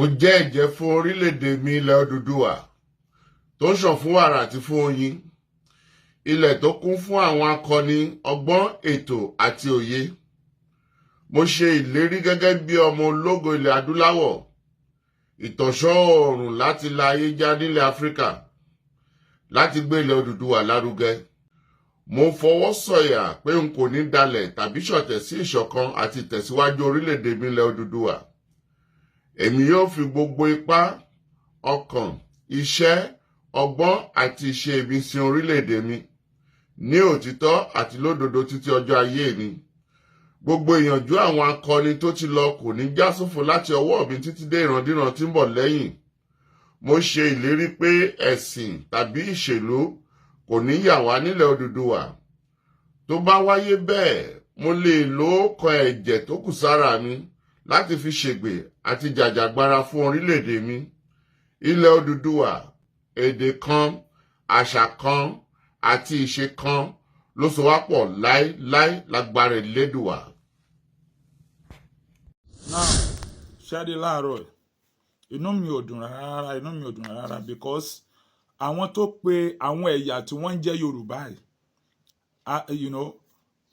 Mo jẹ́ ẹ̀jẹ́ fún orílẹ̀-èdè mi ilẹ̀ Odùduwà tó ń ṣàn fún wàrà àti fún oyin, ilẹ̀ tó kún fún àwọn akọni ọgbọ́n, ètò àti òye. Mo ṣe ìlérí gẹ́gẹ́ bí ọmọ ológo ilẹ̀ adúláwọ̀, ìtànṣán oòrùn láti la ayé já nílẹ̀ Áfíríkà, láti gbé ilẹ̀ Odùduwà lárugẹ. Mo fọwọ́ sọ̀yà pé n kò ní dalẹ̀ tàbí ṣọ̀tẹ̀ sí ìṣọ̀kan àti ìtẹ̀síwájú orílẹ̀-èdè mi ilẹ̀ Odùduwà. Èmi yóò fi gbogbo ipá, ọkàn, iṣẹ́, ọgbọ́n àti ìṣe mi sin orílẹ̀-èdè mi ní òtítọ́ àti lódodo títí ọjọ́ ayé mi. Gbogbo ìyànjú àwọn akọni tó ti lọ kò ní já sófo láti ọwọ́ mi títí dé ìrandíran tí ń bọ̀ lẹ́yìn. Mo ṣe ìlérí pé ẹ̀sìn tàbí ìṣèlú kò ní yà wá nílẹ̀ Odùduwà. Tó bá wáyé bẹ́ẹ̀, mo lè lo ọ̀kan ẹ̀jẹ̀ tó kù sára mi láti fi ṣègbè àti jàjàgbara fún orílẹ̀-èdè mi. Ilẹ̀ Odùduwà, èdè kan, àṣà kan àti ìṣe kan ló so wá pọ̀ láéláé lágbára Elédùwà. Now, ṣáde láàárọ̀ inú mi ò dùn rárá because àwọn tó pe àwọn ẹ̀yà tí wọ́n ń jẹ́ Yorùbá yìí,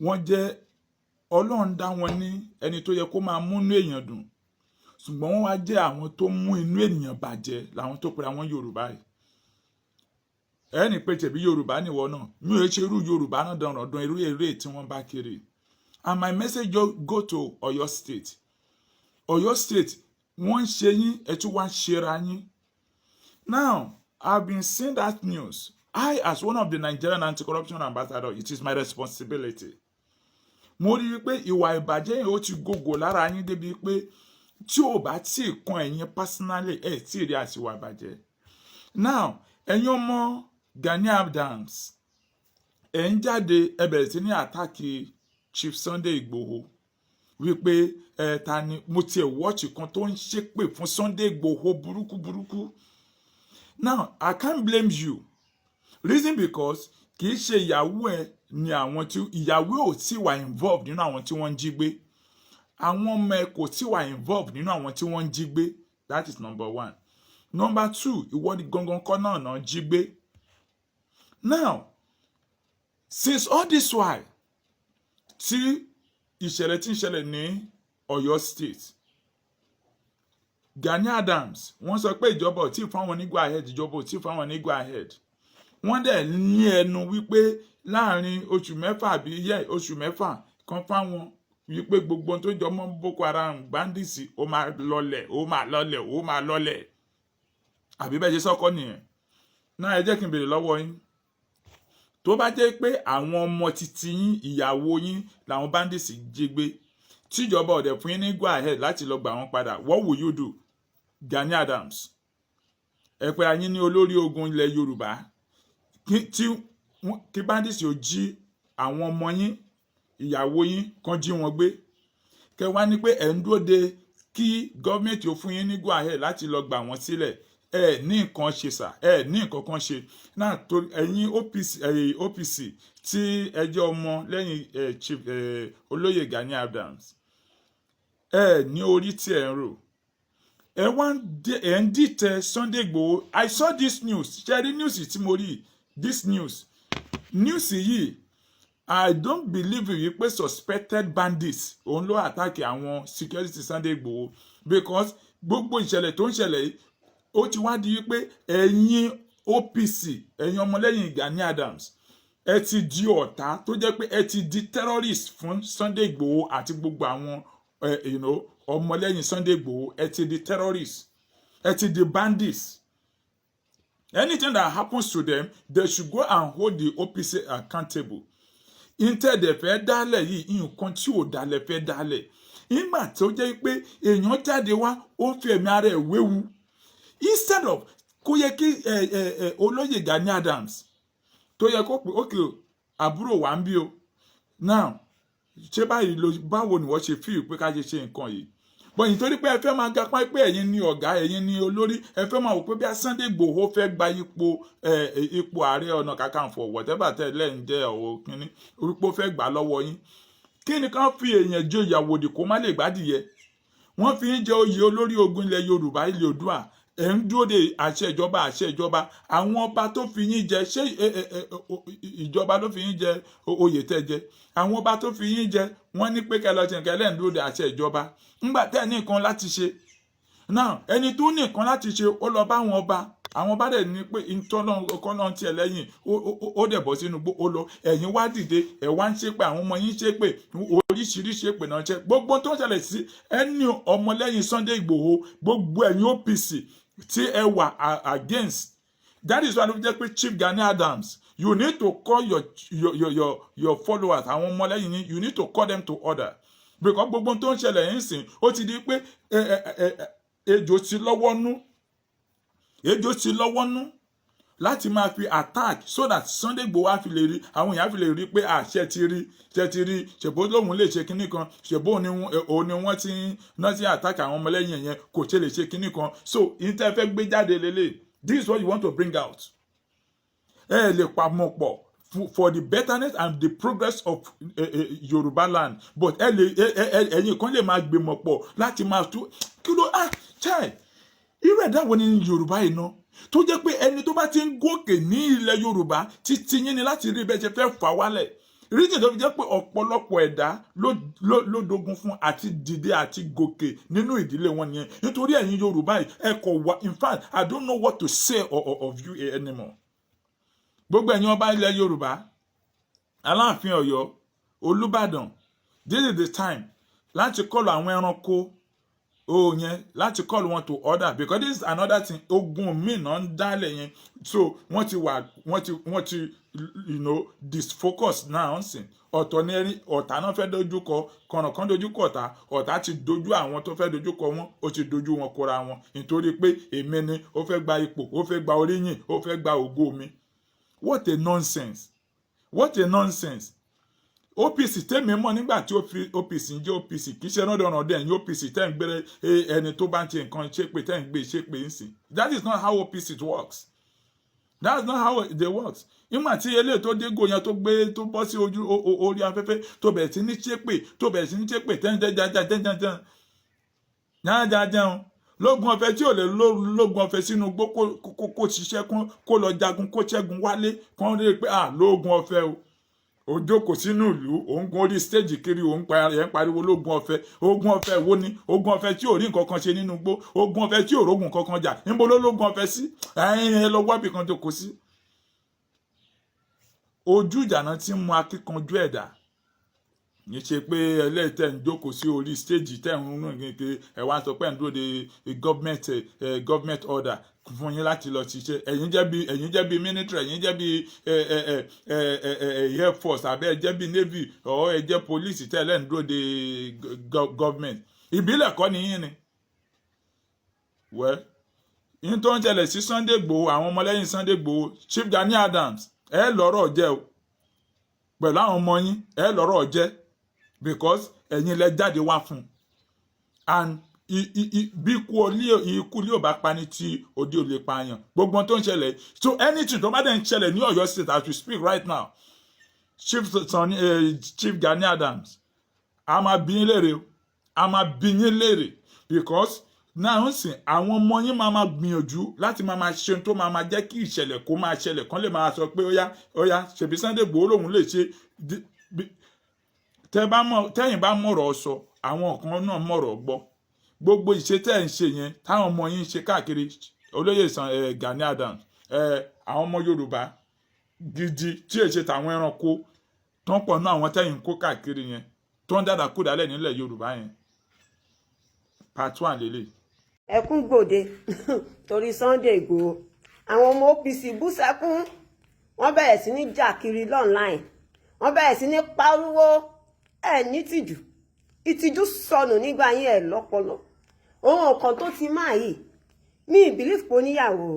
wọ́n jẹ́ Ọlọ́run dá wọn ní ẹni tó yẹ kó máa múnú èèyàn dùn, ṣùgbọ́n wọ́n wá jẹ́ àwọn tó mú inú ènìyàn bàjẹ́ làwọn tó pe àwọn Yorùbá yìí. Ẹni pé tẹ̀bí Yorùbá nìwọ náà, mi ò ṣe irú Yorùbá náà dandan irú eré tí wọ́n bá kiri. And my message go to Ọ̀yọ́ State. Ọ̀yọ́ State, wọ́n ń ṣe yín, ẹ tún wá ń ṣera yín. Now, I've been seeing that news. I, as one of the Nigerian anti-corruption ambassador, it is my responsibility. Mo rí i pé ìwà ìbàjẹ́ yẹn ó ti gògò lára yín débi pé tí ò bá tí ì kan ẹ̀yin personally ẹ̀ tí ì rí àtiwà ìbàjẹ́. Now, ẹ̀yin ọmọ Gani Adams, ẹ̀ ń jáde ẹ bẹ̀rẹ̀ sí ní àtàkì Chief Sunday Igboho wípé ta ni mo tiẹ̀ wọ́ọ̀chì kan tó ń ṣépè fún Sunday Igboho burúkú. Now, I can't blame you. Reason because kì í ṣe ìyàwó ẹ ni àwọn tí ìyàwó ò tí wà involved nínú àwọn tí wọ́n ń jí gbé. Àwọn ọmọ ẹ kò tí wà involved nínú àwọn tí wọ́n ń jí gbé. That is number one. Number two, ìwọ ni gangan kọ́ náà jí gbé. Now, since all this while tí ìṣẹ̀lẹ̀ tí ń ṣẹlẹ̀ ní Ọ̀yọ́ State, Gani Adams wọ́n sọ pé ìjọba ò tí ì fáwọn ní go ahead, ìjọba ò tí ì fáwọn ní go ahead. Wọ́n dẹ̀ ní ẹnu wípé láàrin oṣù mẹ́fà àbí oṣù mẹ́fà kan fáwọn wípé gbogbo tó jọ mọ́ Boko Haram bandits ó máa lọlẹ̀. Àbí bẹ́ẹ̀ ṣe sọ́kọ́ nìyẹn. Náà ẹ jẹ́ kí n béèrè lọ́wọ́ yín. Tó bá jẹ́ pé àwọn ọmọ titi yín, ìyàwó yín làwọn bandits jí gbé, tíjọba ọ̀dẹ̀ fún yín ní go ahead láti lọ gbà wọ́n padà, what will you do? Gani Adams, ẹ pé ayín ní olórí ogun ilẹ̀ Yorùbá, kí bandits ò jí àwọn ọmọ yín, ìyàwó yín kan jí wọn gbé, kẹ wá ní pé ẹ̀ ń dúró de kí gọ́ọ̀mẹ̀ntì ò fún yín ní go ahead láti lọ gbà wọ́n sílẹ̀. Ẹ ní nǹkan ṣe sà, ẹ ní nǹkan kan ṣe. Náà tó ẹ̀yin OPC tí ẹ jẹ́ ọmọ lẹ́yìn Chief Olóyè Gani Adams, ẹ ní orí tí ẹ ń rò. Ẹ ń dìtẹ̀ Sunday Igboho. I saw this news. Ṣé rí news tí mo rí? This news yìí, I don't believe it pé suspected bandits òun ló attack àwọn security Sunday Igboho, because gbogbo ìṣẹ̀lẹ̀ tó ń ṣẹlẹ̀ yìí ó ti wá di wípé ẹ̀yin OPC, ẹ̀yin ọmọlẹ́yìn Gani Adams, ẹ ti di ọ̀tá tó jẹ́ pé ẹ ti di terrorist fún Sunday Igboho àti gbogbo àwọn ọmọlẹ́yìn Sunday Igboho. Ẹ ti di terrorist, ẹ ti di bandits. Anything that happens to them, they should go and hold the OPC accountable. Instead ẹ fẹ́ dálẹ̀ yìí, nǹkan tí ò dálẹ̀ fẹ́ dálẹ̀. Nígbà tó jẹ́ pé èèyàn jáde wá ó fi ẹ̀mí ara ẹ̀ wéwu. Instead of kó yẹ kí Olóyè Gani Adams tó yẹ kó pé okay àbúrò wa ń bí o. Now, ṣé báwo ni wọ́n ṣe feel pé ká ṣe nǹkan yìí? But nítorí pé ẹ fẹ́ máa gapá pé ẹ̀yin ni ọ̀gá, ẹ̀yin ni olórí, ẹ fẹ́ máa wò pé bí Sunday Igboho fẹ́ gba ipò Ààrẹ Ọ̀nà Kakanfò whatever tẹ́lẹ̀ ń jẹ́ ọ̀wọ́ kínní, wípé ó fẹ́ gbà lọ́wọ́ yín. Kí ni ká fi èèyàn jó ìyàwó dì kó má lè gbádìyẹ? wọ́n fi ń jẹ oyè olórí ogun ilẹ̀ Yorùbá ilẹ̀ Oòduà ẹ̀ ń dúró de àṣẹ ìjọba àwọn ọba tó fi yín jẹ ṣé ìjọba ló fi yín jẹ oyè tẹ́ jẹ àwọn ọba tó fi yín jẹ wọ́n ní pé kẹlọ tìǹkẹ lẹ́ ń dúró de àṣẹ ìjọba ńgbà tẹ́ ní nǹkan láti ṣe náà ẹni tó ní nǹkan láti ṣe ó lọ bá àwọn ọba dẹ̀ ní pé ìtọ́nà tiẹ̀ lẹ́yìn ó dẹ̀ bọ́ sínú gbó ó lọ ẹ̀yin wá dìde ẹ̀ wá ń ṣépè àwọn ọmọ yín ṣépè oríṣiríṣi èpè náà ṣe gbogbo tó ń ṣẹlẹ̀ sí ẹni ọmọlẹ́yìn Sunday Igboho gbogbo ẹ̀yin OPC tí ẹ wà against. That is why ló fi jẹ́ pé Chief Gani Adams you need to call your followers àwọn ọmọlẹ́yìn yín you need to call them to order because gbogbo tó ń ṣẹlẹ̀ yín sìn ó ti di pé ejò ti lọ́wọ́ nú láti máa fi attack so that Sunday Igboho á fi lè rí àwọn èèyàn fi lè rí pé àṣẹ ti rí ṣèbó lóhun lè ṣe kinní kan ṣèbó òun ni wọ́n ti attack àwọn ọmọlẹ́yìn yẹn kò ṣe lè ṣe kinní kan so ìtẹ́ fẹ́ gbé jáde lélẹ̀ this is what you want to bring out ẹ lè pamọ́ pọ̀ for the betterment and the progress of Yoruba land but ẹ̀yin kan lè máa gbìmọ̀ pọ̀ láti máa tú kí ló chai irú ẹ̀dá wo ni Yorùbá yìí náà tó jẹ́ pé ẹni tó bá ti ń gòkè ní ilẹ̀ Yorùbá títí yín ni láti rí bẹ́ẹ̀ ṣe fẹ́ fà wálẹ̀ ríjì tó fi jẹ́ pé ọ̀pọ̀lọpọ̀ ẹ̀dá ló dogun fún àti dìde àti gòkè nínú ìdílé wọn nìyẹn nítorí ẹ̀yin Yorùbá yìí ẹ kò wá in fact I don't know what to say of you anymore. Gbogbo ẹ̀yin ọba ilẹ̀ Yorùbá Aláàfin Ọ̀yọ́ Olúbàdàn this is the time láti kọlù àwọn ẹranko yẹn láti call wọn to order because this is another thing ogun mi náà ń dálẹ̀ yẹn so wọ́n ti disfocus náà ń sìn ọ̀tọ̀ ní ẹni ọ̀tá náà fẹ́ dojúkọ kọ̀nàkan dojúkọ ọ̀tá ti dojú àwọn tó fẹ́ dojúkọ wọn ó ti dojú wọn kóra wọn nítorí pé èmi ni ó fẹ́ gba ipò ó fẹ́ gba oríyìn ó fẹ́ gba ògo mi what a nonsense OPC tẹ́mi mọ̀ nígbà tí OPC ń jẹ́ OPC kì í ṣe rọ́dọ̀rọ̀dọ̀ ẹ̀yìn OPC tẹ́ ń gbére ẹni tó bá ń ṣe nǹkan ṣépè tẹ́ ń gbé ṣépè ń sìn that is not how OPC works that is not how it works nígbà tí eléyìí tó dégò yẹn tó gbé tó bọ́ sí orí afẹ́fẹ́ tó bẹ̀rẹ̀ sí ní ṣépè tẹ́ńtẹ́ńtẹ́ńtẹ́ńtẹ́ń lógun ọ̀fẹ́ tí ò lè lógun ọ̀fẹ́ sínú gbó kó ṣiṣẹ́ kó lọ jagun kó ṣẹ́gun wálé kán rí pé lógun ọ̀fẹ́ o òjò kò sínú ìlú òun gun orí stage kiri òun pariwo lógun ọ̀fẹ́ ogun ọ̀fẹ́ wo ni ogun ọ̀fẹ́ tí ò rí nǹkan kan ṣe nínú gbó ogun ọ̀fẹ́ tí ò rógun kankan jà níbo ló lógun ọ̀fẹ́ sí ẹ lọ wábì kan jókòó sí. ojú ìjà náà ti mú akíkanjú ẹ̀dá ní ṣe pé ẹlẹ́tẹ̀ ń jókòó sí orí stage tẹ̀ ń rún kékeré ẹ̀ wá sọ pé ẹ̀ ń dúró de government order fún yín láti lọ ṣiṣẹ́ ẹ̀yin jẹ́ bí military ẹ̀yin jẹ́ bí air force àbẹ́ ẹ jẹ́ bí navy or ẹ jẹ́ police tẹ́lẹ̀ ń dúró de government ìbílẹ̀ kọ́ ni yín ni. well yín tó ń ṣẹlẹ̀ sí Sunday Igboho àwọn ọmọlẹ́yìn Sunday Igboho Chief Gani Adams ẹ lọ́rọ̀ jẹ́ o pẹ̀lú àwọn ọmọ yín ẹ lọ́rọ̀ jẹ́ because ẹ̀yin lẹ jáde wá fún and bí ikú lé ò bá pani tí òde ò lè pààyàn gbogbo tó ń ṣẹlẹ̀ so anything tó bá dẹ̀ ń ṣẹlẹ̀ ní Ọ̀yọ́ state as we speak right now Chief Gani Adams a máa bí yín léèrè because náà ń sìn àwọn ọmọ yín máa gbìyànjú láti máa ṣe tó máa jẹ́ kí ìṣẹ̀lẹ̀ kó máa ṣẹlẹ̀ kán lè máa sọ pé ó yá ṣèbí Sunday Igboho lòun lè ṣe tẹ́yìn bá mọ̀rọ̀ sọ àwọn kan náà mọ̀rọ̀ gbọ́ gbogbo ìṣe tẹ́ ń ṣe yẹn táwọn ọmọ yín ṣe káàkiri olóyè Gani Adams àwọn ọmọ Yorùbá gidi tí èṣe tàwọn ẹranko tó ń pọ̀ náà àwọn tẹ́yìn kó káàkiri yẹn tó ń dàdà kú dálẹ̀ nílẹ̀ Yorùbá yẹn part 1 lélẹ̀. ẹkún gbòde torí Sunday Igboho àwọn ọmọ OPC bú sẹ́kún wọ́n bẹ̀rẹ̀ sí ní jà kiri online wọ́n bẹ̀rẹ̀ sí ní pariwo ní ìtìjú sọnù nígbà yẹn lọ́pọlọ ohun kan tó ti máa yìí mi ìbílíf pé níyàwó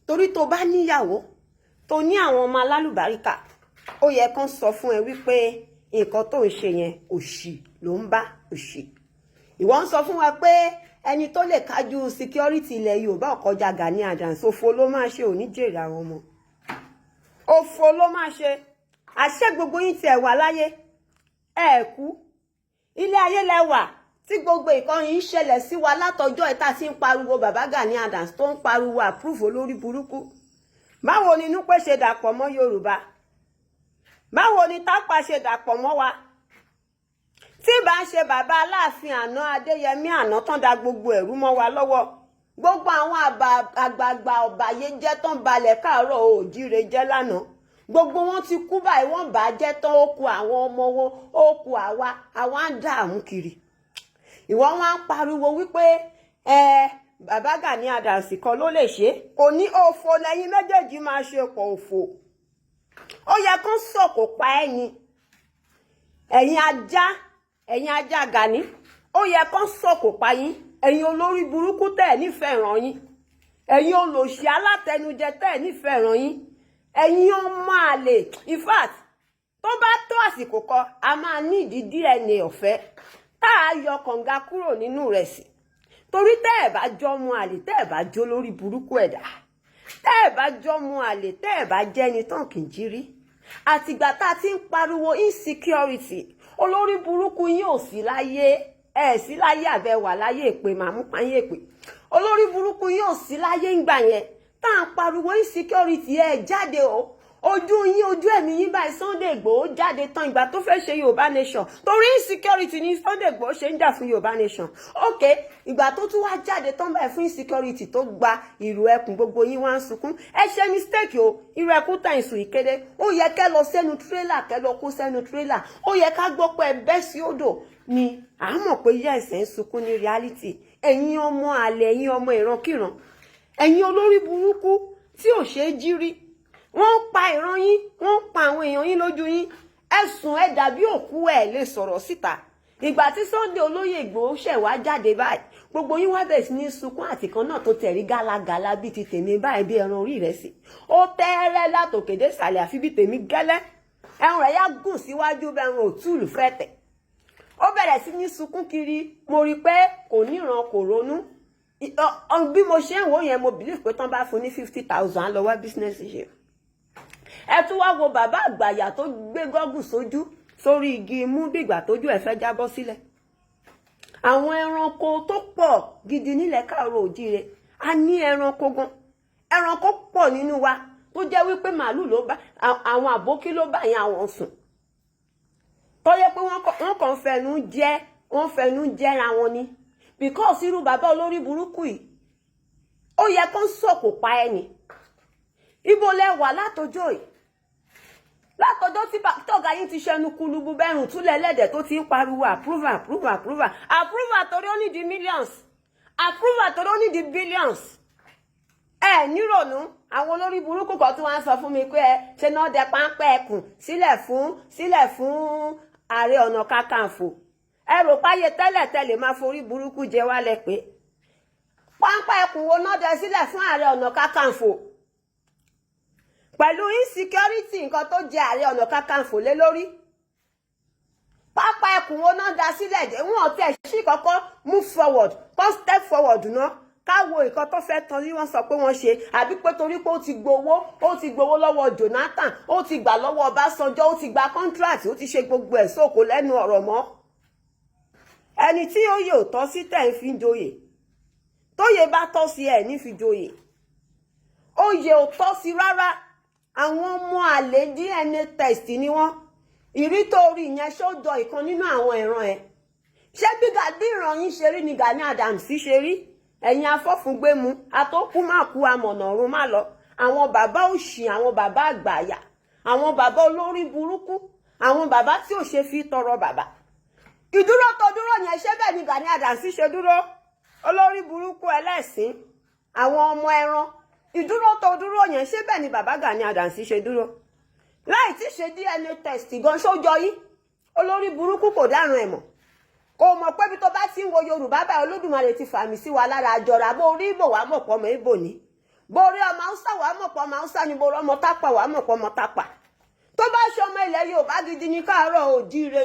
torí tó bá níyàwó tó ní àwọn ọmọ alálùbáríkà ó yẹ kán sọ fún ẹ wípé nǹkan tó ń ṣe yẹn òṣì ló ń bá òṣì ìwọ ń sọ fún wa pé ẹni tó lè kájú security ilẹ̀ Yorùbá ọ̀kọjá Gani Adams òfo ló máa ṣe oníjèrè àwọn ọmọ òfo ló máa ṣe àṣẹ gbogbo yín tiẹ̀ wà láyé ẹ kú ilé ayé lẹ́wà tí gbogbo ìkan yìí ṣẹlẹ̀ sí wa látọjọ́ ẹ̀ tá a ti ń pariwo Baba Gani Adams tó ń pariwo approve olórí burúkú. Báwo ni Núpé ṣe dàpọ̀ mọ́ Yorùbá? Báwo ni Tápà ṣe dàpọ̀ mọ́ wa? Tí bá ń ṣe bàbá Aláàfin àná Adéyẹmí àná tán da gbogbo ẹ̀rú mọ́ wa lọ́wọ́. Gbogbo àwọn àgbààgbà ọ̀bàyéjẹ́ tán balẹ̀ káàárọ̀ oòjíire jẹ́ lánàá. Gbogbo wọn ti kú báyìí wọ́n bá jẹ́ tán ó kù àwọn ọmọ wọn ó kù àwa ń dààmú kiri. Ìwọ wọn á pariwo wípé Baba Gani Adams kan ló lè ṣe. Kò ní òfò lẹ́yìn méjèèjì máa ṣe pọ̀ òfò. Ó yẹ kán sọ̀kò pa ẹni. Ẹ̀yin ajá Gani. Ó yẹ kán sọ̀kò pa yín. Ẹ̀yin olórí burúkú tẹ́ ẹ̀ nífẹ̀ẹ́ ràn yín. Ẹ̀yin olòṣì alátẹnujẹ tẹ́ ẹ̀ nífẹ̀ẹ́ ràn yín. Ẹ̀yin ọmọ àlè. In fact, tó bá tó àsìkò kan, a máa ní ìdí DNA ọ̀fẹ́. Tá a yọ kànga kúrò nínú rẹ̀ sí. Torí tẹ́ ẹ̀ bá jọ mu àlè, tẹ́ ẹ̀ bá jó lórí burúkú ẹ̀dá. Tẹ́ ẹ̀ bá jọ mu àlè, tẹ́ ẹ̀ bá jẹ́ ẹni tán kì í jírí. Àtìgbà tá a ti ń pariwo insecurity, olórí burúkú yín ò sí láyé. Ẹ sí láyé àbẹ̀ wà láyé èpè màmú pààyè èpè. Olórí burúkú yín ò sí láyé ńgbà yẹn. Tá à ń pariwo insecurity ẹ jáde o. Ojú ẹ̀mí yín báyìí Sunday Igboho jáde tán ìgbà tó fẹ́ ṣe Yorùbá nation. Torí insecurity ni Sunday Igboho ṣe ń jà fún Yorùbá nation. Ok, ìgbà tó tún wá jáde tán báyìí fún insecurity tó gba ìrù ẹkùn gbogbo yín wá ń sunkún. Ẹ ṣe mistake o, ìrù ẹkùn tàn ìsùn ìkéde. Ó yẹ kẹ́ lọ sẹ́nu tírélà, kẹ́ lọ kó sẹ́nu tírélà. Ó yẹ ká gbọ́ pé ẹ bẹ́ sí odò ni à ń mọ̀ pé yẹ́ ẹ̀sẹ̀ ń sunkún ní reality. Ẹ̀yin ọmọ àlè, ẹ̀yin ọmọ ìrankíran. Ẹ̀yin olórí burúkú tí ò ṣe é jírí. Wọ́n pa ìran yín, wọ́n pa àwọn èèyàn yín lójú yín. Ẹ̀sùn ẹ dàbí òkú ẹ̀ lè sọ̀rọ̀ síta. Ìgbà tí Sunday olóyè Ìgbòho ṣẹ̀ wá jáde báyìí, gbogbo yín wá bẹ̀rẹ̀ sí ní sunkún àtìkan náà tó tẹ̀rí gálágàlá bíi ti tèmi báyìí bí ẹran orí rẹ̀ sí. Ó tẹ́rẹ́ látòkèdè sàlẹ̀ àfi bí tèmi gẹ́lẹ́. Ẹran rẹ̀ yá gùn síwájú bẹ́ẹ̀ ẹran òtúùlù fẹ́ tẹ̀. Ó bẹ̀rẹ̀ sí ní sunkún kiri. Mo rí pé kò níran kò ronú. Bí mo ṣe ń wò yẹn mo believe pé tán bá fún ní 50,000 á lọ wá business ṣe. Ẹ tún wá wo bàbá àgbàyà tó gbé gọ́gùn sórí igi imú bìgbà tójú ẹ̀ fẹ́ jábọ́ sílẹ̀. Àwọn ẹranko tó pọ̀ gidi nílẹ̀ káàárọ̀ oòjíire. A ní ẹranko gan. Ẹranko pọ̀ nínú wa tó jẹ́ wípé màálù ló bá àwọn àbókí ló bá yẹn àwọn sùn. Tó yẹ pé wọ́n kàn fẹnu jẹ́ra wọn ni. Because irú bàbá olórí burúkú yìí, ó yẹ kó sọ̀kò pa ẹni. Ibo lẹ wà látọjọ́ yìí. Látọjọ́ tí tọ́gà yín ti ṣẹnu kulubu bẹ́rùn túlẹ̀ lẹ́dẹ̀ tó ti ń pariwo approval torí ó ní di millions. Approval torí ó ní di billions. Ẹ nírònú àwọn olórí burúkú kan tí wọ́n sọ fún mi pé ṣe náà dẹ páńpẹ́ ẹkùn sílẹ̀ fún Ààrẹ Ọ̀nà Kakanfò. Ẹ rò páyé tẹ́lẹ̀ máa forí burúkú jẹ wálẹ̀ pé páńpẹ́ ẹkùn wo náà dẹ sílẹ̀ fún Ààrẹ Ọ̀nà Kakanfò. Pẹ̀lú insecurity nǹkan tó jẹ Ààrẹ Ọ̀nà Kakanfò lé lórí. Pápá ẹkùn wo náà dá sílẹ̀ dé wọ́n tẹ̀ sí kọ́kọ́ move forward kọ́ step forward náà káwo nǹkan tó fẹ́ tán ní wọ́n sọ pé wọ́n ṣe àbí pé torí pé ó ti gbowó lọ́wọ́ Jonathan ó ti gbà lọ́wọ́ Ọbásanjọ́ ó ti gba contract ó ti ṣe gbogbo ẹ̀ sóko lẹ́nu ọ̀rọ̀ mọ́. Ẹni tí oyè ò tọ́ sí tẹ̀ ń fi joyè tóyè bá tọ́ sí ẹ̀ ní fi joyè oyè ò tọ́ sí rárá. Àwọn ọmọ àlè DNA test ni wọ́n. Ìrítorí ìyẹn ṣó jọ ìkan nínú àwọn ìran ẹ̀. Ṣé bí ìran yín ṣe rí ni Gani Adams ṣe rí? Ẹ̀yin afọ́fúngbẹ́mu atókù má kú amọ̀nà ọ̀run má lọ. Àwọn bàbá òṣì, àwọn bàbá àgbàyà, àwọn bàbá olórí burúkú, àwọn bàbá tí ò ṣe fi tọrọ bàbá. Ìdúró tó dúró yẹn ṣé bẹ́ẹ̀ ni Gani Adams ṣe dúró? Olórí burúkú ẹlẹ́sìn, àwọn ọmọ ẹran. Ìdúró tó dúró yẹn ṣé bẹ́ẹ̀ ni bàbá Gani Adams ṣe dúró? Láì tí ṣe DNA test gan ṣójọ yìí. Olórí burúkú kò dárun ẹ̀ mọ̀. Kò mọ̀ pé bí tó bá ti ń wo Yorùbá báyìí Olódùmarè ti fàmì sí wa lára àjọra bó rí Ìgbò wà mọ̀ pọ̀ ọmọ Ìgbò ni. Bó rí ọmọ Haúsá wà mọ̀ pọ̀ ọmọ Haúsá ni, bó rí ọmọ Tápà wà mọ̀ pọ̀ ọmọ Tápà. Tó bá ṣe ọmọ ilẹ̀ Yorùbá gidi ní káàárọ̀ oòjíire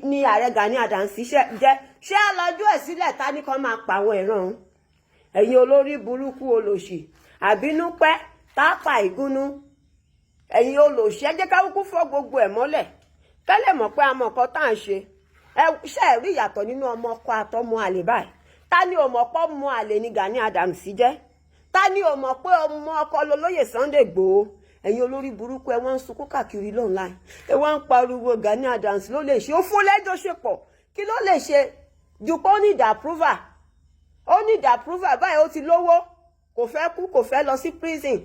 ni Ààrẹ Gani Adams jẹ́. Ṣé àlọ́jú ẹ̀ sílẹ̀ ta ní kan máa pa àwọn ìran òun? Ẹ̀yin olórí burúkú olòṣì. Àbínú pẹ́ Tápà ìgúnnú. Ẹ̀yin olòṣì ẹ jẹ́ ká kúkú fọ́ gbogbo ẹ̀ mọ́lẹ̀. Kẹ́lẹ̀ mọ̀ pé a mọ̀ nǹkan tá à ń ṣe. ṣe rí ìyàtọ̀ nínú ọmọ ọkọ àtọmọ àlè báyìí. Ta ni ò mọ̀ pé ọmọ àlè ni Gani Adams jẹ́? Ta ni ò mọ̀ pé ọmọ ọkọ lolóyè Sunday Igboho? Ẹ̀yin olórí burúkú ẹ wọ́n ń sunkún káàkiri online. Ẹ wọ́n ń pariwo Gani Adams ló lè ṣe. Ó fún lẹ́jọ́ṣepọ̀. Kí ló lè ṣe? Ju pé ó ní approval. Ó ní approval báyìí ó ti lówó. Kò fẹ́ kú, kò fẹ́ lọ sí prison.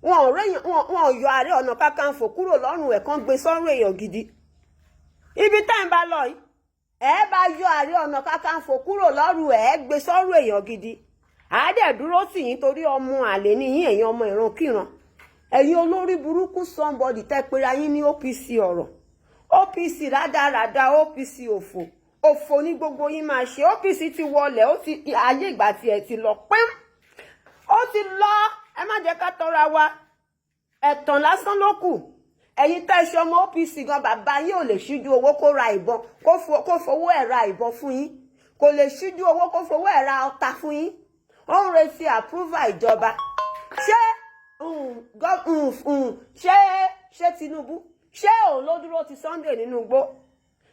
Wọn ò yọ Ààrẹ Ọ̀nà Kakanfò kúrò lọ́rùn ẹ̀ kan gbé sọ́rùn èèyàn gidi. Ibi tá ń bá lọ yìí, ẹ bá yọ Ààrẹ Ọ̀nà Kakanfò kúrò lọ́rùn ẹ̀ gbé sọ́rùn èèyàn gidi. Àádẹ́ dúró tì yín torí ọmọ àlè ni yín ẹ̀yin ọmọ ìrankíran. Ẹ̀yin olórí burúkú somebody tẹ́ pera yín ní OPC ọ̀rọ̀. OPC rádaràda, OPC òfò. Òfò ní gbogbo yín máa ṣe. OPC ti wọlé, ó ti ayé ìgbà tí ẹ ti lọ pẹ́m. Ó ti lọ, ẹ má jẹ́ ká tọ́ra wa. Ẹ̀tàn lásán ló kù. Ẹ̀yin tẹ́ ṣe ọmọ OPC gan bàbá yín ò lè ṣíjú owó kó ra ìbọn, kó fowó ẹ̀ ra ìbọn fún yín. Kò lè ṣíjú owó kó fowó ẹ̀ ra ọta fún yín. Ó ń retí approval ìjọba. Ṣé Tinubu? Ṣé òun ló dúró ti Sunday nínú igbó?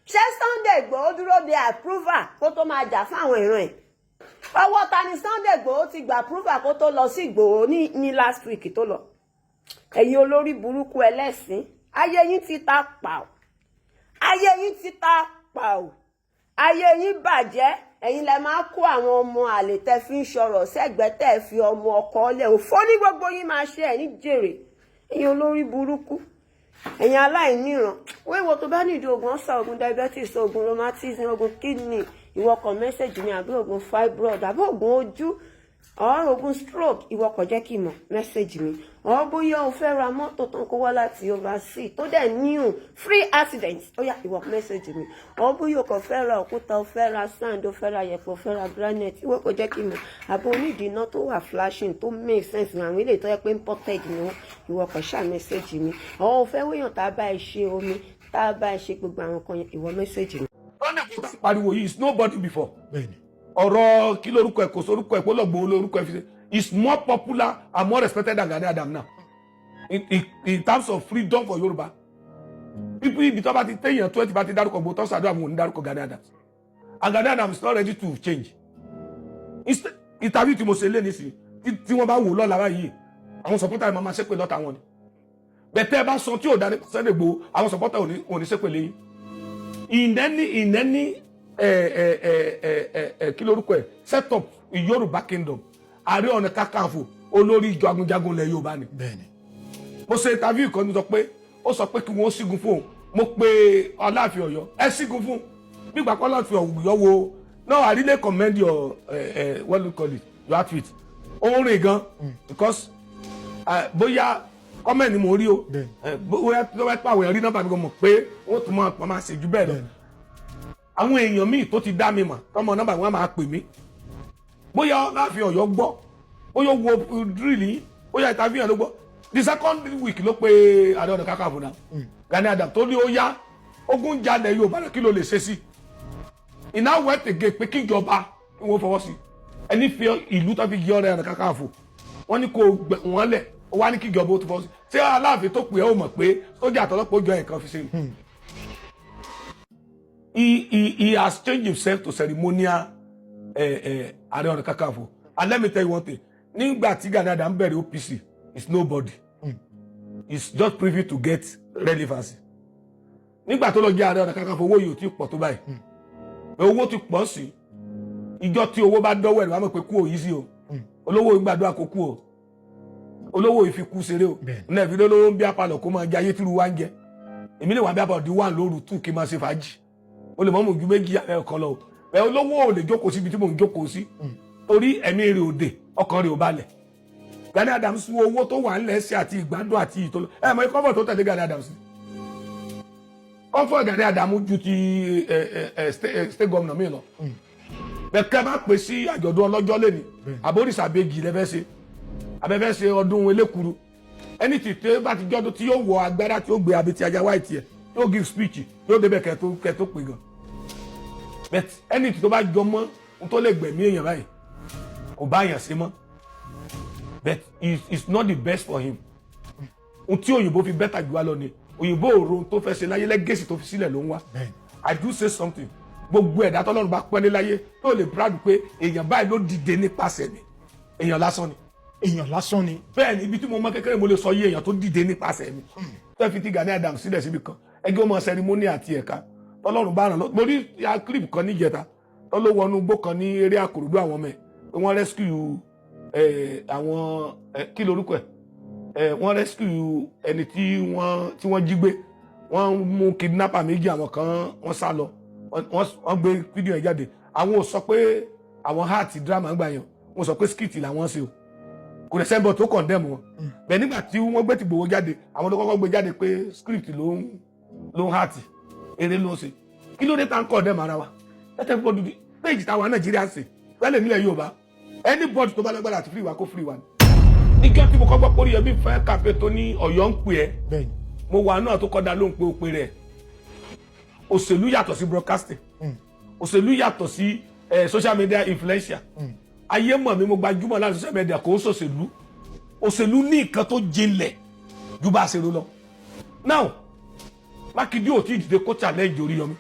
Ṣé Sunday Igboho dúró de approval kó tó máa jà fáwọn ìran ẹ̀? Ọwọ́ ta ni Sunday Igboho ti gba approval kó tó lọ sí Igboho ní last week tó lọ? Ẹ̀yin olórí burúkú ẹlẹ́sìn, ayé yín ti ta pàù. Ayé yín ti ta pàù. Ayé yín bàjẹ́. Ẹ̀yin lẹ máa kó àwọn ọmọ àlè tẹ́ fi ń ṣọ̀rọ̀ sẹ́gbẹ̀ẹ́ tẹ́ fi ọmọ ọkọ lẹ̀. Òfò ní gbogbo yín máa ṣe ẹ̀ ní jèrè. Ẹ̀yin olórí burúkú. Ẹ̀yin aláìníran. Wéwo tó bá nídìí oògùn ọ̀sà, oògùn diabetes, oògùn rheumatism, oògùn kidney, ìwọ kọ mẹ́sẹ̀jì ní àbí oògùn fibroid, àbí oògùn ojú, or oògùn stroke, ìwọ kọ jẹ́ kí n mọ̀ mẹ́sẹ̀jì mi. Or bóyá o fẹ́ ra mọ́tò tán kó wá láti overseas tó dẹ̀ níhùn free accident, ó yá ìwọ mẹ́sẹ̀jì mi. Or bóyá o kò fẹ́ ra òkúta, o fẹ́ ra sand, o fẹ́ ra yẹ̀pẹ̀, o fẹ́ ra granite, ìwọ kọ jẹ́ kí n mọ̀. Àbí onídìí iná tó wà flashing tó make sense ní àwọn ilé tó yẹ pé imported ni wọ́n, ìwọ kọ ṣáà mẹ́sẹ̀jì mi. Or o fẹ́ wéyàn tá a bá ẹ ṣe omi, tá a bá ẹ ṣe gbogbo àwọn kan yẹn, ìwọ mẹ́sẹ̀jì mi. Pariwo yìí is nobody before. Ọ̀rọ̀ kí lórúkọ ẹ̀ kò sórúkọ ẹ̀ kó lọ́gbọ̀n olórúkọ ẹ̀ fi ṣe is more popular and more respected than Gani Adams now in terms of freedom for Yoruba. People ibi tó bá ti téèyàn 20 bá ti dárúkọ gbòó tó ṣàdúrà àwọn ò ní dárúkọ Gani Adams. And Gani Adams is not ready to change. Interview tí mo ṣe lé nísìnyí tí wọ́n bá wò lọ́la báyìí àwọn supporter máa máa ṣépè lọ́ta wọn ni. Bẹ̀tẹ́ bá sọ tí ò dání Sunday Igboho àwọn supporter ò ní ṣépè lẹ́yìn. In any kí lórúkọ ẹ̀ set up Yorùbá kingdom Ààrẹ Ọ̀nà Kakanfò olórí jagunjagun lẹ̀ Yorùbá ni. Mo ṣe interview kan ní sọ pé ó sọ pé kí wọ́n sígun fún òun mo pe Aláàfin Ọ̀yọ́ ẹ sígun fún nígbà kan Aláàfin Ọ̀yọ́ wo no I really commend your what do you call it your outfit ó rìn gan because bóyá comment ni mo rí o bóyá tó bá pàwọ̀ ẹ̀rí nọ́mbà mi gan mọ̀ pé ó tún máa ṣe jù bẹ́ẹ̀ lọ. Àwọn èèyàn míì tó ti dá mi mọ̀ tọmọ nọ́mbà wọn máa pè mí bóyá Aláàfin Ọ̀yọ́ gbọ́ bóyá wo drill yìí bóyá interview yẹn ló gbọ́ the second week ló pe Ààrẹ Ọ̀nà Kakanfò náà Gani Adams tó ní ó yá ogun jalè Yorùbá kí ló lè ṣe sí iná wẹ́tẹ̀gẹ̀ pé kíjọba kí wọ́n fọwọ́ sí ẹni fi ìlú tó fi yí Ààrẹ Ọ̀nà Kakanfò wọ́n ní kó wọ́n lẹ̀ ó wá ní kíjọba ó tó fọwọ́ sí ṣé Aláàfin tó pè é ó mọ̀ pé sójà àtọ́lọ́pọ̀ ó jọ ẹ̀kan fi ṣe ni. He has changed himself to ceremonial Ààrẹ Ọ̀nà Kakanfò. And let me tell you one thing. Nígbà tí Gani Adams bẹ̀rẹ̀ OPC is nobody. It's just privy to get relevancy. Nígbà tó lọ jẹ́ Ààrẹ Ọ̀nà Kakanfò owó yìí ò tí pọ̀ tó báyìí. Owó ti pọ̀ sí. Ìjọ tí owó bá dọ́wọ́ ẹ̀ wá mọ̀ pé kú ò yí sí o. Olówó ìgbàdúrà kó kú o. Olówó ìfikú ṣeré o. Ní ẹ̀fí lólówó ń bí apalọ̀ kó máa jẹ ayé tí ru wá ń jẹ. Èmi lè wà bí apalọ̀ di 1 lóru 2 kí n máa ṣe fàájì. O lè mọ́ mọ̀ ju méjì ẹ̀kan lọ. Ẹ olówó ò lè jókòó síbi tí mò ń jókòó sí. Torí ẹ̀mí rẹ̀ òde ọkàn rẹ̀ ò balẹ̀. Gani Adams wo owó tó wà nílẹ̀ sí àti ìgbádùn àti ìtọ́lọ́ ẹ mọ̀ kọ́fọ̀ tó tẹ̀lé Gani Adams. Kọ́fọ̀ Gani Adams ju ti state governor mi lọ. Bẹ̀kẹ́ bá pè sí àjọ̀dún ọlọ́jọ́ lẹ́ni àbóríṣà bèjì lẹ́fẹ́ ṣe abẹ́fẹ́ ṣe ọdún elékuru ẹni tí bá ti jọ́dún tí yóò wọ agbára tí ó gbé abetí ajá white yẹ yóò give speech yóò débẹ̀ kẹ́ tó pè gan. But ẹni tí tó bá jọ mọ́ tó lè gbẹ̀mí èèyàn báyìí kò bá èèyàn sí mọ́. But it's not the best for him. Ohun tí òyìnbó fi bẹ́tà jù wá lọ ni òyìnbó òro tó fẹ́ ṣe láyé lẹ́gẹ̀sì tó fi sílẹ̀ ló ń wá. I do say something gbogbo ẹ̀dá tọ́lọ́run bá pẹ́lẹ́ láyé tó lè brad pé èèyàn báyìí ló dìde nípasẹ̀ mi èèyàn lásán ni. èèyàn lásán ni. bẹ́ẹ̀ ni ibi tí mo mọ kékeré mo lè sọ yé èèyàn tó dìde nípasẹ̀ mi. fẹ́ẹ́ fi ti Gani Adams sílẹ̀ síbi kan ẹgbẹ́ ọmọ sẹrimóní àti ẹ̀ka tọ́lọ́run bá ràn lọ. mo rí clip kan níjẹta tọ́lọ́ wọnú igbó kan ní eré Àkòròdú àwọn ọmọ ẹ̀ pé wọ́n rescue àwọn kí lorúkọ ẹ̀ wọ́n rescue ẹni tí wọ́n jí gbé wọ́n mú kidnapper méjì àwọn kan wọ́n sá lọ wọ́n gbé fídíò ẹ̀ jáde àwọn ò sọ pé àwọn heart drama ń gbà yàn wọ́n sọ pé skit làwọn ṣe o kò lè sẹ́ńbọ̀ tó condemn wọn bẹ́ẹ̀ nígbà tí wọ́n gbé tìgbòho jáde àwọn tó kọ́kọ́ gbé jáde pé script ló ń heart eré ló ń ṣe kí ló dé tá ń condemn ara wa tẹ́tẹ́ fún ọdún péjì táwọn Nàìjíríà ṣe fẹ́lẹ̀ nílẹ̀ Yorùbá anybody tó bá lágbára àti free wa kó free wa ni níjọ́ tí mo kọ́ gbọ́ pórí ẹbí fẹ́ kàfé tó ní Ọ̀yọ́ ń pè ẹ́ mo wà náà tó kọ́ da ló ń pe òpè rẹ̀ òṣèlú yàtọ̀ sí broadcasting òṣèlú yàtọ̀ sí social media influencer ayé mọ̀ mi mo gbajúmọ̀ láti social media kò sòṣèlú òṣèlú ní nǹkan tó jinlẹ̀ ju bá a ṣe ro lọ now Mákindé ò tí ì dìde kó challenge Oríyọmí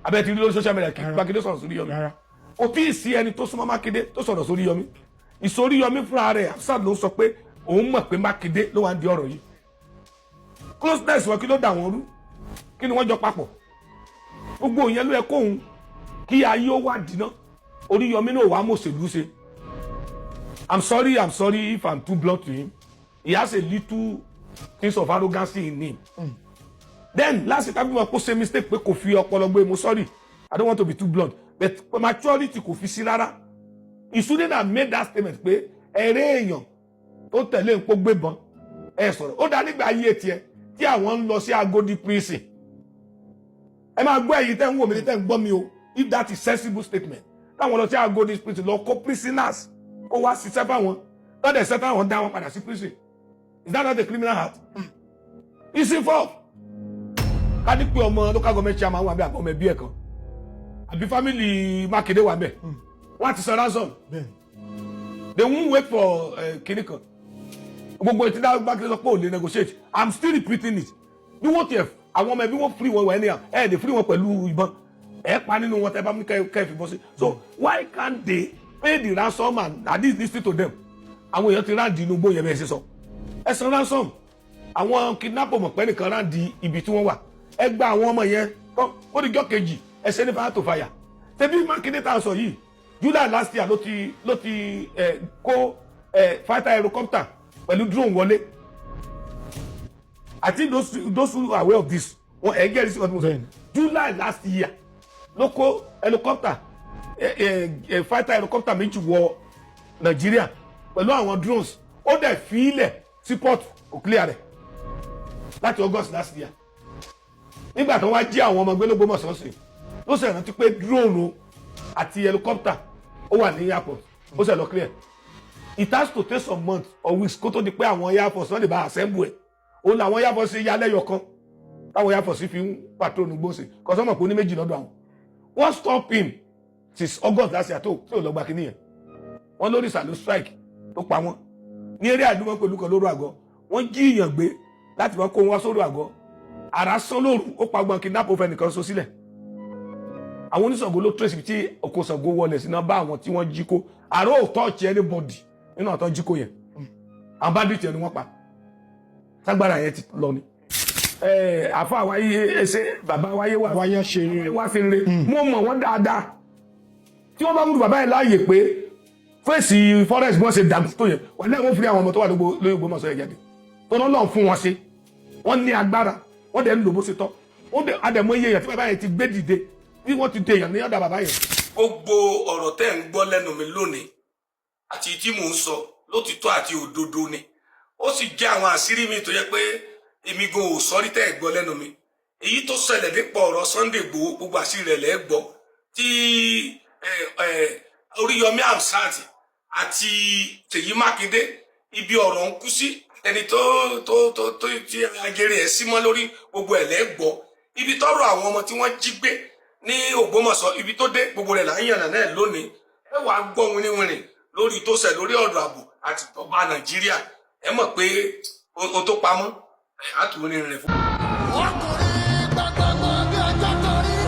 abẹ́ ti rí lórí social media kí Mákindé sọ̀rọ̀ sórí Yọmí ò tí ì sí ẹni tó súnmọ́ Mákindé tó sọ̀rọ̀ sórí Yọmí ìsórí Yọmí fúnra rẹ̀ Hafsat ló sọ pé òun mọ̀ pé Mákindé ló wà ń di ọ̀rọ̀ yìí closeness wọn kí ló dà wọ́n rú kí ni wọ́n jọ papọ̀ gbogbo ìyẹn ló yẹ kóhun kí ayé ó wà dínà Oríyọmí náà wàá mọ̀ọ́sẹ̀lú ṣe I'm sorry if I'm too blunt to him he has a little things of arrogance in him then last time mo ṣe mistake pé kò fi ọpọlọ gbé mo sorry I don't want to be too blunt but maturity kò fi sí rárá he shouldn't have made that statement pé ẹ̀rẹ́ èèyàn tó tẹ̀lé ń pọ́ gbébọn ẹ sọ̀rọ̀ ó dá nígbà ayé tiẹ̀ tí àwọn ń lọ sí Agodi prison ẹ máa gbọ́ èyí tẹ́ ń wò mí tẹ́ ń gbọ́ mi o if that is sensible statement táwọn lọ sí Agodi prison lọ kó prisoners kó wá ṣiṣẹ́ fáwọn lọ́dẹ̀ ṣẹ́ táwọn dá wọn padà sí prison is that not a criminal act? It's involved. Ká ní pé ọmọ local government chairman wà bẹ́ẹ̀ àbọ̀ ọmọ ẹbí ẹ̀ kan àbí family Mákindé wà bẹ́ẹ̀ wọ́n ti sọ ransom they won't wait for kìnnì kan gbogbo ètí dá Mákindé sọ pé ò lè negotiate I'm still repeating it bí wọ́n tiẹ̀ àwọn ọmọ ẹbí wọ́n free wọn wọ ẹni ẹ̀ lè free wọn pẹ̀lú ìbọn ẹ̀ pa nínú wọn tẹ́ bá mú kẹ́ẹ̀fì bọ́ sí so why can't they pay the ransom and at least listen to them àwọn èèyàn ti ráǹdì inú gbóyè bẹ́ẹ̀ ṣe sọ ẹ san ransom àwọn kidnapper mọ̀ pé nìkan ráǹdì ibi tí wọ́n wà ẹ gba àwọn ọmọ yẹn ó di jọ́ kejì ẹ ṣe ní fire to fire ṣebí Mákindé tá a sọ yìí July last year ló ti kó fighter helicopter pẹ̀lú drone wọlé I think those who are aware of this wọn ẹ gẹ́rì sí ọdún mọ̀sán July last year ló kó helicopter fighter helicopter méjì wọ Nàìjíríà pẹ̀lú àwọn drones ó dẹ̀ fi ilẹ̀ sí port kò clear rẹ̀ láti August last year nígbà tó wá jí àwọn ọmọ gbélógbó mọ̀sánṣe ló sì rántí pé drone àti helicopter ó wà ní airport ó sì lọ clear it has to take some months or weeks kó tó di pé àwọn air force náà lè bá assemble ẹ̀ òun làwọn air force yá lẹ́yọ̀ kan táwọn air force fi ń patrol gbóṣe kọ́sọ́mọ̀ pé ó ní méjì lọ́dọ̀ àwọn wọ́n stop him since August last year tó ò lọ gba kínní yẹn wọ́n lórí ìsàlẹ̀ strike tó pa wọ́n ní eré àdúgbò pẹ̀lú kan lóru àgọ́ wọ́n jí ìyàn gbé láti wọ́n kó wọn sórí àgọ́ àrá sán lóru ó pa gbọ́n kidnap òfin nìkan so sílẹ̀ àwọn oníṣàngó ló trace tí oko Ṣàngó wọlé sí náà bá àwọn tí wọ́n jí kó àrò ò touch anybody nínú àtọ́ jí kó yẹn àwọn bandit yẹn ni wọ́n pa ságbára yẹn ti lọ ni àfọ àwáyé ẹsẹ bàbá wáyé wáyé ṣe wá fi re mo mọ̀ wọ́n dáadáa tí wọ́n bá mú bàbá yẹn láàyè pé fèsì forest bí wọ́n ṣe dàgbà tó yẹn wọ́n lẹ́wọ̀n fi àwọn ọmọ tó wà lórí Ògbómọ̀ṣọ́ yẹn jáde tó náà lọ́n fún wọn ṣe wọ́n ní agbára wọ́n dẹ̀ ń lò bó ṣe tọ́ wọ́n dẹ̀ adẹ̀mọ́ iye yẹn tí bàbá yẹn ti gbé dìde bí wọ́n ti dé èèyàn ní ọ̀dà bàbá yẹn. gbogbo ọ̀rọ̀ tẹ́ ń gbọ́ lẹ́nu mi lónìí àti tí mò ń sọ lótìtọ́ àti òdodo ni ó sì jẹ́ àwọn àṣírí mi tó yẹ pé èmi gan ò sọ rí tẹ́ ẹ̀ gbọ́ lẹ́nu mi èyí tó ṣẹlẹ̀ nípa ọ̀rọ̀ Sunday Igboho gbogbo àṣírí rẹ̀ lẹ́ gbọ́ tí Oríyọmí Hamzat àti Ṣèyí Mákindé ibi ọ̀rọ̀ ń kú sí ẹni tó tí agere ẹ̀ símọ́ lórí gbogbo ẹ̀ lẹ́ gbọ́ ibi tọ́rọ̀ àwọn ọmọ tí wọ́n jí gbé ní Ògbómọ̀ṣọ́ ibi tó dé gbogbo rẹ̀ là ń yànnà náà lónìí ẹ wàá gbọ́ wínníwínní lórí tó ṣẹ̀ lórí ọ̀rọ̀ ààbò àti ìjọba Nàìjíríà ẹ mọ̀ pé ohun tó pamọ́ àtúwò ní rẹ̀ fún. ọkùnrin gbàgbọ́gbọ́ bí ọjọ́ torí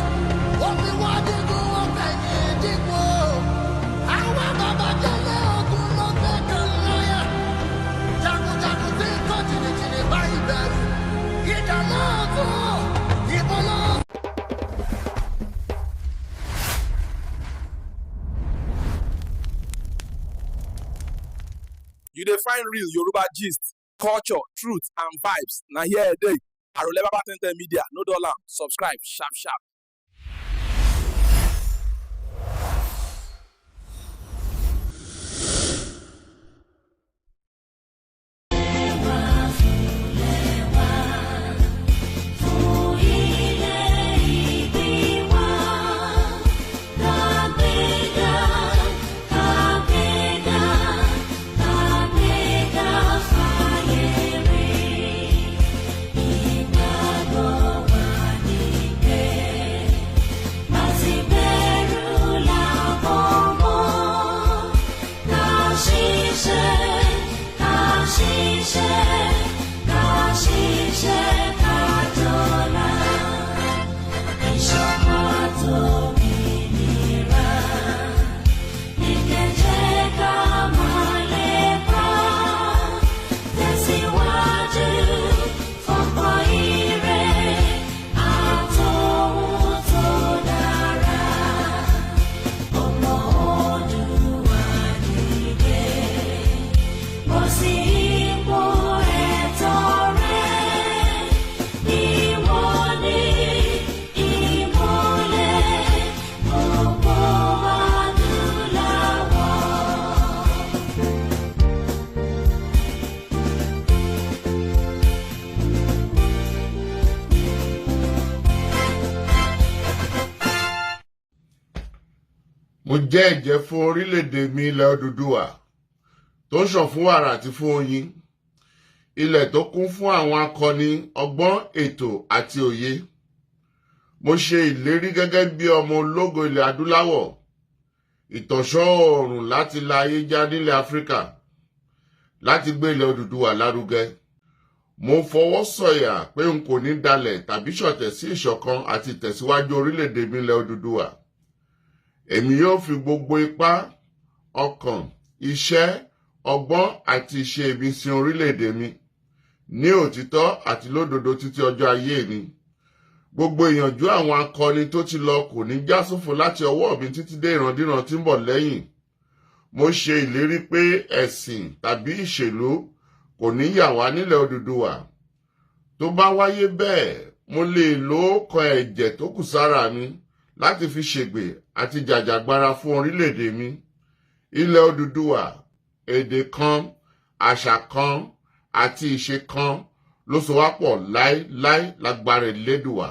You dey find real Yoruba gist, culture, truth, and vibes. Now here they Arole Baba 10 Media. No dollar. Subscribe. Sharp, sharp. Mo jẹ́ ẹ̀jẹ́ fún orílẹ̀-èdè mi ilẹ̀ Odùduwà tó ń ṣàn fún wàrà àti fún oyin, ilẹ̀ tó kún fún àwọn akọni ọgbọ́n ètò àti òye. Mo ṣe ìlérí gẹ́gẹ́ bí ọmọ ológo ilẹ̀ adúláwọ̀, ìtọ̀ṣọ́ oòrùn láti la ayé já nílẹ̀ Áfíríkà, láti gbé ilẹ̀ Odùduwà lárugẹ. Mo fọwọ́ sọ̀yà pé n kò ní dalẹ̀ tàbí ṣọ̀tẹ̀ sí ìṣọ̀kan àti ìtẹ̀síwájú orílẹ̀-èdè mi ilẹ̀ Odùduwà. Èmi yóò fi gbogbo ipá, ọkàn, iṣẹ́, ọgbọ́n àti ìṣe mi sin orílẹ̀-èdè mi ní òtítọ́ àti lódodo títí ọjọ́ ayé mi. Gbogbo ìyànjú àwọn akọni tó ti lọ kò ní já sófo láti ọwọ́ mi títí dé ìrandíran tí ń bọ̀ lẹ́yìn. Mo ṣe ìlérí pé ẹ̀sìn tàbí ìṣèlú kò ní yà wá nílẹ̀ Odùduwà. Tó bá wáyé bẹ́ẹ̀, mo lè lo ọ̀kan ẹ̀jẹ̀ tó kù sára mi láti fi ṣègbè àti jàjàgbara fún orílẹ̀-èdè mi. Ilẹ̀ Odùduwà, èdè kan, àṣà kan àti ìṣe kan ló so wá pọ̀ láéláé lágbára Elédùwà.